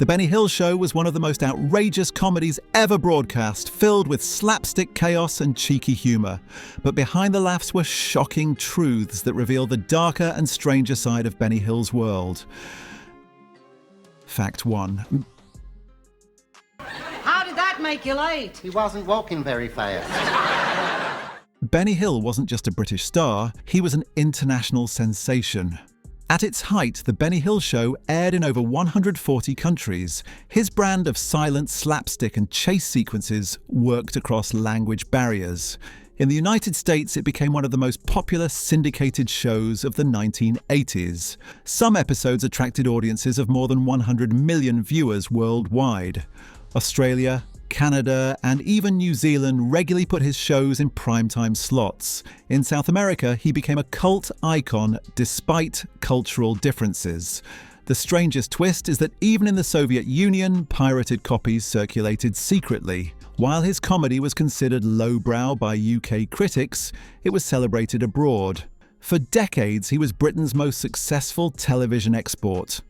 The Benny Hill Show was one of the most outrageous comedies ever broadcast, filled with slapstick chaos and cheeky humour. But behind the laughs were shocking truths that reveal the darker and stranger side of Benny Hill's world. Fact 1. How did that make you late? He wasn't walking very fast. Benny Hill wasn't just a British star, he was an international sensation. At its height, The Benny Hill Show aired in over 140 countries. His brand of silent slapstick and chase sequences worked across language barriers. In the United States, it became one of the most popular syndicated shows of the 1980s. Some episodes attracted audiences of more than 100 million viewers worldwide. Australia, Canada, and even New Zealand regularly put his shows in primetime slots. In South America, he became a cult icon despite cultural differences. The strangest twist is that even in the Soviet Union, pirated copies circulated secretly. While his comedy was considered lowbrow by UK critics, it was celebrated abroad. For decades, he was Britain's most successful television export.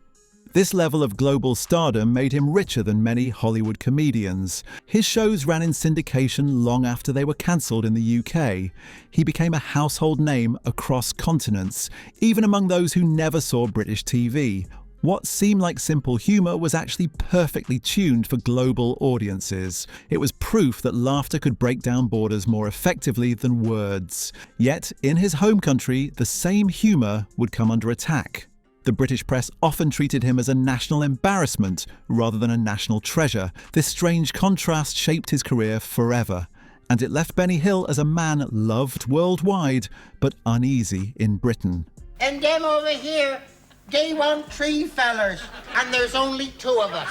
This level of global stardom made him richer than many Hollywood comedians. His shows ran in syndication long after they were cancelled in the UK. He became a household name across continents, even among those who never saw British TV. What seemed like simple humour was actually perfectly tuned for global audiences. It was proof that laughter could break down borders more effectively than words. Yet, in his home country, the same humour would come under attack. The British press often treated him as a national embarrassment rather than a national treasure. This strange contrast shaped his career forever, and it left Benny Hill as a man loved worldwide, but uneasy in Britain. And them over here, they want 3 fellers, and there's only 2 of us.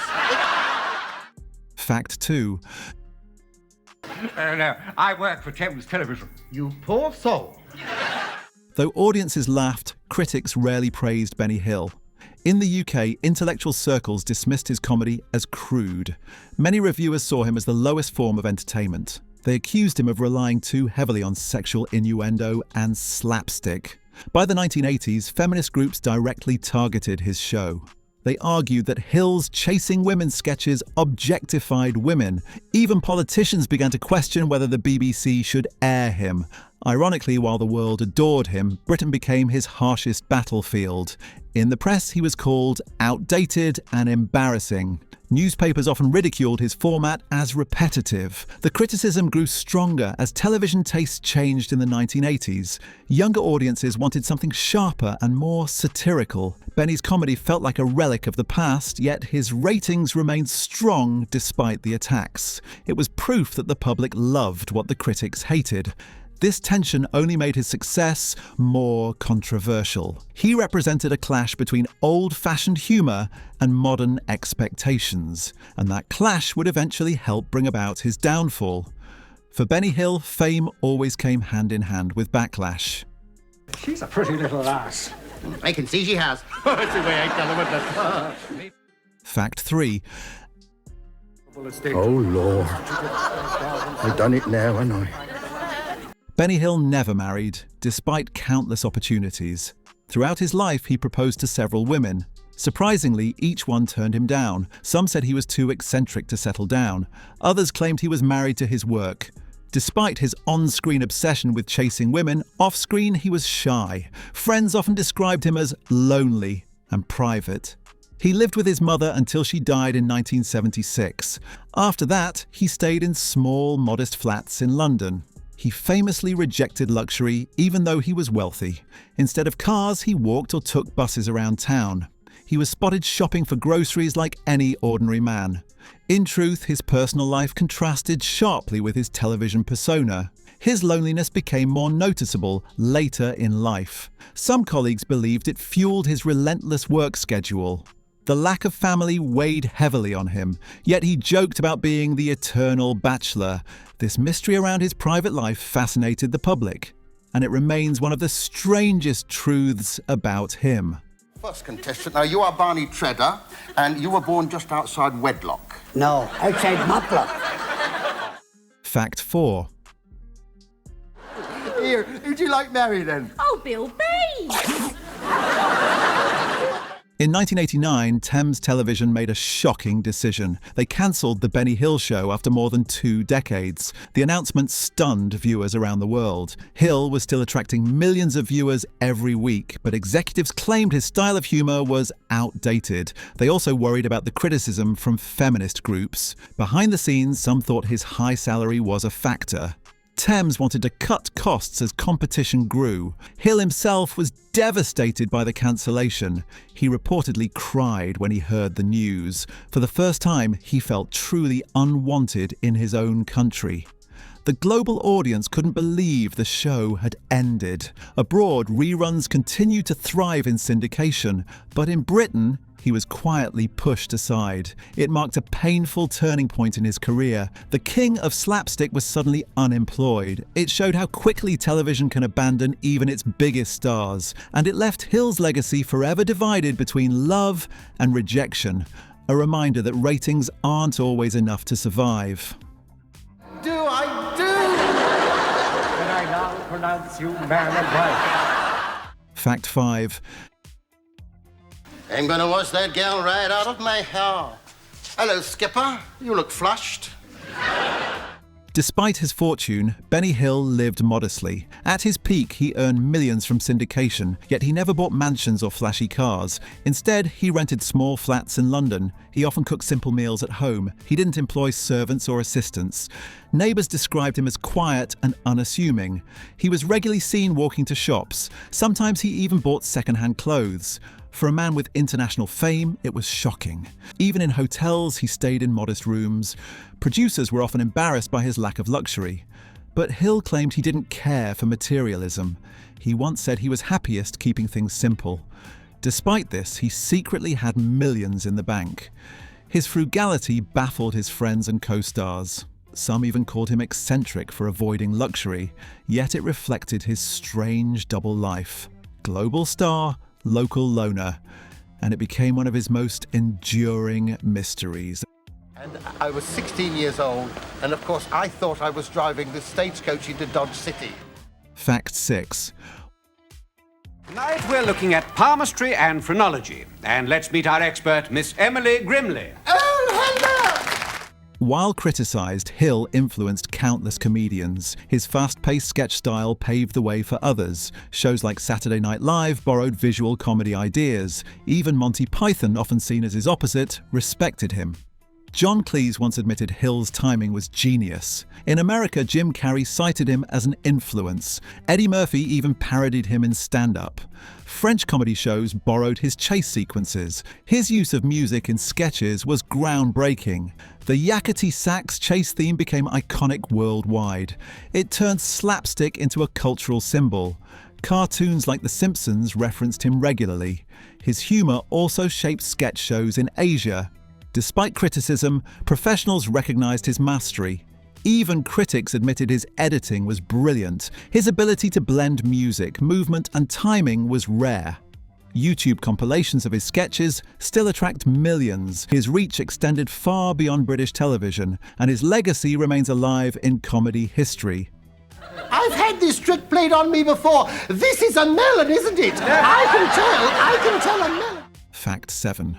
Fact 2. No, I work for Thames Television. You poor soul. Though audiences laughed, critics rarely praised Benny Hill. In the UK, intellectual circles dismissed his comedy as crude. Many reviewers saw him as the lowest form of entertainment. They accused him of relying too heavily on sexual innuendo and slapstick. By the 1980s, feminist groups directly targeted his show. They argued that Hill's chasing women sketches objectified women. Even politicians began to question whether the BBC should air him. Ironically, while the world adored him, Britain became his harshest battlefield. In the press, he was called outdated and embarrassing. Newspapers often ridiculed his format as repetitive. The criticism grew stronger as television tastes changed in the 1980s. Younger audiences wanted something sharper and more satirical. Benny's comedy felt like a relic of the past, yet his ratings remained strong despite the attacks. It was proof that the public loved what the critics hated. This tension only made his success more controversial. He represented a clash between old-fashioned humour and modern expectations, and that clash would eventually help bring about his downfall. For Benny Hill, fame always came hand in hand with backlash. She's a pretty little lass. I can see she has. That's the way I tell her what to... Fact 3. Oh, Lord. I've done it now, haven't I? Benny Hill never married, despite countless opportunities. Throughout his life, he proposed to several women. Surprisingly, each one turned him down. Some said he was too eccentric to settle down. Others claimed he was married to his work. Despite his on-screen obsession with chasing women, off-screen he was shy. Friends often described him as lonely and private. He lived with his mother until she died in 1976. After that, he stayed in small, modest flats in London. He famously rejected luxury, even though he was wealthy. Instead of cars, he walked or took buses around town. He was spotted shopping for groceries like any ordinary man. In truth, his personal life contrasted sharply with his television persona. His loneliness became more noticeable later in life. Some colleagues believed it fueled his relentless work schedule. The lack of family weighed heavily on him, yet he joked about being the eternal bachelor. This mystery around his private life fascinated the public, and it remains one of the strangest truths about him. First contestant, now you are Barney Tredder, and you were born just outside wedlock. No, outside Matlock. Fact 4. Here, who'd you like married then? Oh, Bill B! In 1989, Thames Television made a shocking decision. They cancelled The Benny Hill Show after more than 2 decades. The announcement stunned viewers around the world. Hill was still attracting millions of viewers every week, but executives claimed his style of humour was outdated. They also worried about the criticism from feminist groups. Behind the scenes, some thought his high salary was a factor. Thames wanted to cut costs as competition grew. Hill himself was devastated by the cancellation. He reportedly cried when he heard the news. For the first time, he felt truly unwanted in his own country. The global audience couldn't believe the show had ended. Abroad, reruns continued to thrive in syndication, but in Britain, he was quietly pushed aside. It marked a painful turning point in his career. The king of slapstick was suddenly unemployed. It showed how quickly television can abandon even its biggest stars, and it left Hill's legacy forever divided between love and rejection, a reminder that ratings aren't always enough to survive. Do I do? Can I now pronounce you man of life? Fact 5. I'm gonna wash that gal right out of my hair. Hello, Skipper. You look flushed. Despite his fortune, Benny Hill lived modestly. At his peak, he earned millions from syndication, yet he never bought mansions or flashy cars. Instead, he rented small flats in London. He often cooked simple meals at home. He didn't employ servants or assistants. Neighbours described him as quiet and unassuming. He was regularly seen walking to shops. Sometimes he even bought second-hand clothes. For a man with international fame, it was shocking. Even in hotels, he stayed in modest rooms. Producers were often embarrassed by his lack of luxury. But Hill claimed he didn't care for materialism. He once said he was happiest keeping things simple. Despite this, he secretly had millions in the bank. His frugality baffled his friends and co-stars. Some even called him eccentric for avoiding luxury, yet it reflected his strange double life. Global star, local loner, and it became one of his most enduring mysteries. And I was 16 years old, and of course I thought I was driving the stagecoach into Dodge City. Fact 6. Tonight we're looking at palmistry and phrenology. And let's meet our expert, Miss Emily Grimley. Oh, hello! While criticised, Hill influenced countless comedians. His fast-paced sketch style paved the way for others. Shows like Saturday Night Live borrowed visual comedy ideas. Even Monty Python, often seen as his opposite, respected him. John Cleese once admitted Hill's timing was genius. In America, Jim Carrey cited him as an influence. Eddie Murphy even parodied him in stand-up. French comedy shows borrowed his chase sequences. His use of music in sketches was groundbreaking. The yakety sax chase theme became iconic worldwide. It turned slapstick into a cultural symbol. Cartoons like The Simpsons referenced him regularly. His humour also shaped sketch shows in Asia. Despite criticism, professionals recognized his mastery. Even critics admitted his editing was brilliant. His ability to blend music, movement, and timing was rare. YouTube compilations of his sketches still attract millions. His reach extended far beyond British television, and his legacy remains alive in comedy history. I've had this trick played on me before. This is a melon, isn't it? I can tell a melon. Fact 7.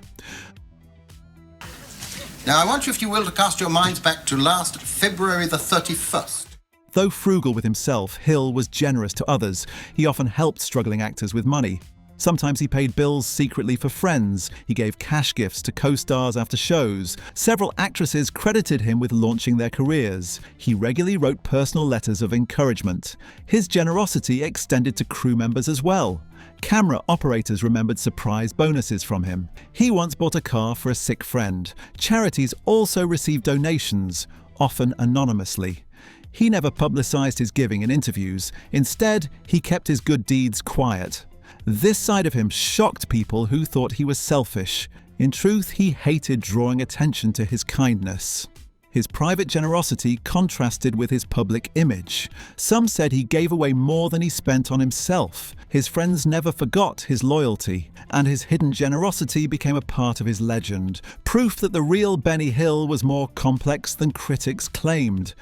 Now, I want you, if you will, to cast your minds back to last February the 31st. Though frugal with himself, Hill was generous to others. He often helped struggling actors with money. Sometimes he paid bills secretly for friends. He gave cash gifts to co-stars after shows. Several actresses credited him with launching their careers. He regularly wrote personal letters of encouragement. His generosity extended to crew members as well. Camera operators remembered surprise bonuses from him. He once bought a car for a sick friend. Charities also received donations, often anonymously. He never publicized his giving in interviews. Instead, he kept his good deeds quiet. This side of him shocked people who thought he was selfish. In truth, he hated drawing attention to his kindness. His private generosity contrasted with his public image. Some said he gave away more than he spent on himself. His friends never forgot his loyalty, and his hidden generosity became a part of his legend, proof that the real Benny Hill was more complex than critics claimed.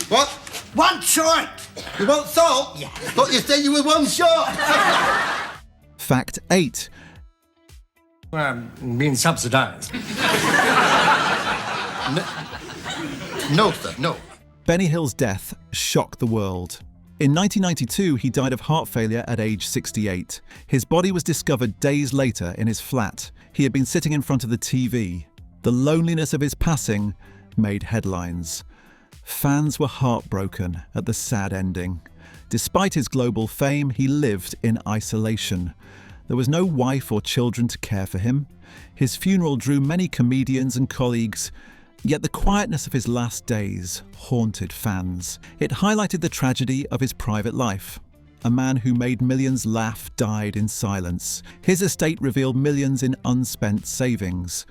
What? One short! You want salt? Yeah. Thought you said you were one short. Fact 8. Being subsidised. No, sir, no. Benny Hill's death shocked the world. In 1992, he died of heart failure at age 68. His body was discovered days later in his flat. He had been sitting in front of the TV. The loneliness of his passing made headlines. Fans were heartbroken at the sad ending. Despite his global fame, he lived in isolation. There was no wife or children to care for him. His funeral drew many comedians and colleagues, yet the quietness of his last days haunted fans. It highlighted the tragedy of his private life. A man who made millions laugh died in silence. His estate revealed millions in unspent savings.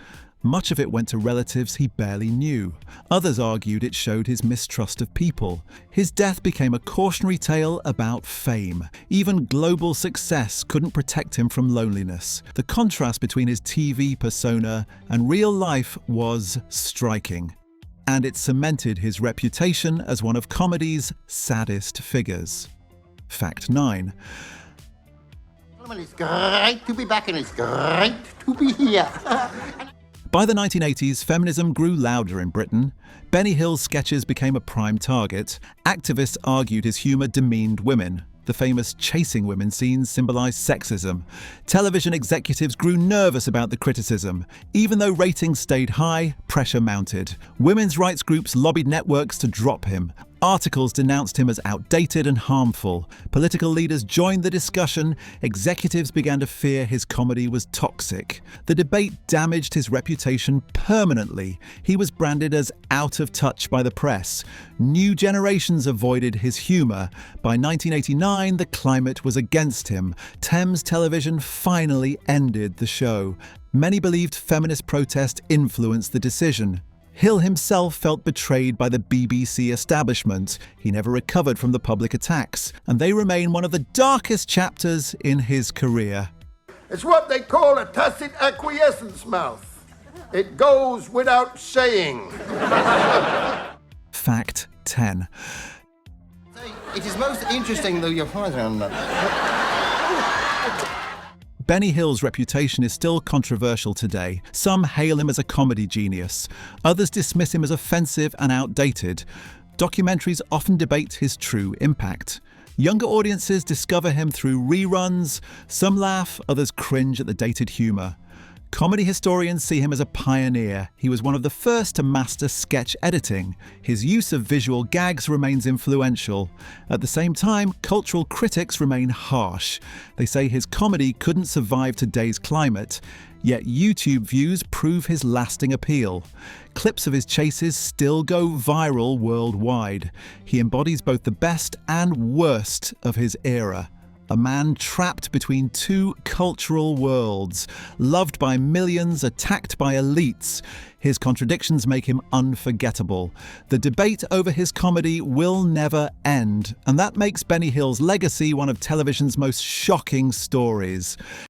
Much of it went to relatives he barely knew. Others argued it showed his mistrust of people. His death became a cautionary tale about fame. Even global success couldn't protect him from loneliness. The contrast between his TV persona and real life was striking, and it cemented his reputation as one of comedy's saddest figures. Fact 9. It's great to be back and it's great to be here. By the 1980s, feminism grew louder in Britain. Benny Hill's sketches became a prime target. Activists argued his humour demeaned women. The famous chasing women scenes symbolised sexism. Television executives grew nervous about the criticism. Even though ratings stayed high, pressure mounted. Women's rights groups lobbied networks to drop him. Articles denounced him as outdated and harmful. Political leaders joined the discussion. Executives began to fear his comedy was toxic. The debate damaged his reputation permanently. He was branded as out of touch by the press. New generations avoided his humour. By 1989, the climate was against him. Thames Television finally ended the show. Many believed feminist protest influenced the decision. Hill himself felt betrayed by the BBC establishment. He never recovered from the public attacks, and they remain one of the darkest chapters in his career. It's what they call a tacit acquiescence mouth. It goes without saying. Fact 10. It is most interesting, though you're fine on that. Benny Hill's reputation is still controversial today. Some hail him as a comedy genius. Others dismiss him as offensive and outdated. Documentaries often debate his true impact. Younger audiences discover him through reruns. Some laugh, others cringe at the dated humour. Comedy historians see him as a pioneer. He was one of the first to master sketch editing. His use of visual gags remains influential. At the same time, cultural critics remain harsh. They say his comedy couldn't survive today's climate, yet YouTube views prove his lasting appeal. Clips of his chases still go viral worldwide. He embodies both the best and worst of his era. A man trapped between two cultural worlds, loved by millions, attacked by elites. His contradictions make him unforgettable. The debate over his comedy will never end, and that makes Benny Hill's legacy one of television's most shocking stories.